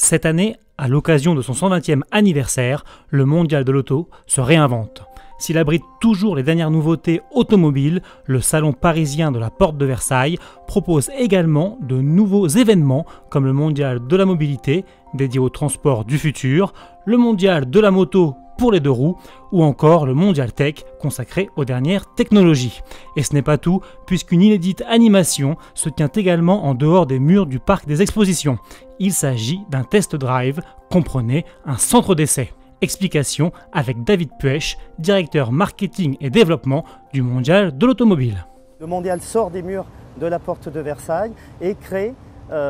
Cette année, à l'occasion de son 120e anniversaire, le Mondial de l'Auto se réinvente. S'il abrite toujours les dernières nouveautés automobiles, le salon parisien de la Porte de Versailles propose également de nouveaux événements comme le Mondial de la mobilité, dédié au transport du futur, le Mondial de la moto pour les deux roues, ou encore le Mondial Tech consacré aux dernières technologies. Et ce n'est pas tout, puisqu'une inédite animation se tient également en dehors des murs du parc des expositions. Il s'agit d'un test drive, comprenez un centre d'essai. Explication avec David Puech, directeur marketing et développement du Mondial de l'automobile. Le Mondial sort des murs de la Porte de Versailles et crée,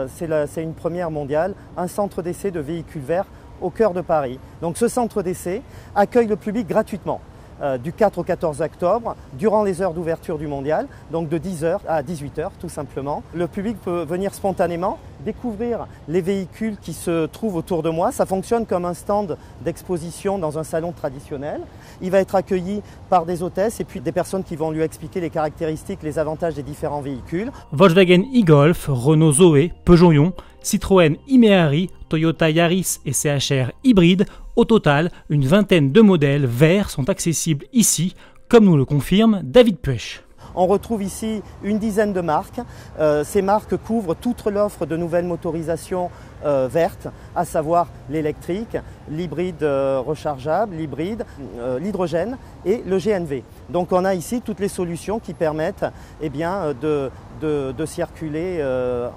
c'est une première mondiale, un centre d'essai de véhicules verts au cœur de Paris. Donc ce centre d'essai accueille le public gratuitement du 4 au 14 octobre, durant les heures d'ouverture du mondial, donc de 10h à 18h tout simplement. Le public peut venir spontanément découvrir les véhicules qui se trouvent autour de moi. Ça fonctionne comme un stand d'exposition dans un salon traditionnel. Il va être accueilli par des hôtesses et puis des personnes qui vont lui expliquer les caractéristiques, les avantages des différents véhicules. Volkswagen e-Golf, Renault Zoé, Peugeot Ion, Citroën Imeari, Toyota Yaris et CHR hybride. Au total, une vingtaine de modèles verts sont accessibles ici, comme nous le confirme David Puech. On retrouve ici une dizaine de marques. Ces marques couvrent toute l'offre de nouvelles motorisations vertes, à savoir l'électrique, l'hybride rechargeable, l'hybride, l'hydrogène et le GNV. Donc on a ici toutes les solutions qui permettent de circuler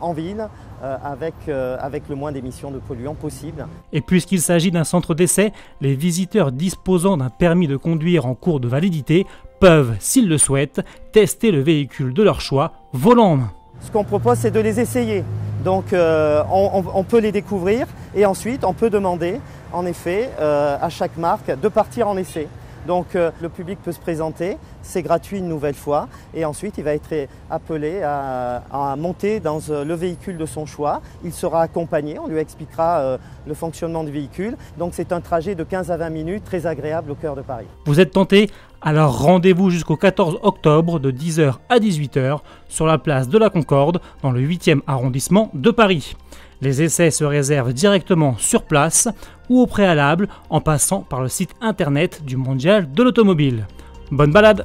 en ville avec le moins d'émissions de polluants possible. Et puisqu'il s'agit d'un centre d'essai, les visiteurs disposant d'un permis de conduire en cours de validité peuvent, s'ils le souhaitent, tester le véhicule de leur choix, volant en main. Ce qu'on propose, c'est de les essayer. Donc on peut les découvrir et ensuite on peut demander en effet à chaque marque de partir en essai. Donc le public peut se présenter, c'est gratuit une nouvelle fois et ensuite il va être appelé à monter dans le véhicule de son choix. Il sera accompagné, on lui expliquera le fonctionnement du véhicule. Donc c'est un trajet de 15 à 20 minutes très agréable au cœur de Paris. Vous êtes tenté? Alors rendez-vous jusqu'au 14 octobre de 10h à 18h sur la place de la Concorde dans le 8e arrondissement de Paris. Les essais se réservent directement sur place ou au préalable en passant par le site internet du Mondial de l'automobile. Bonne balade!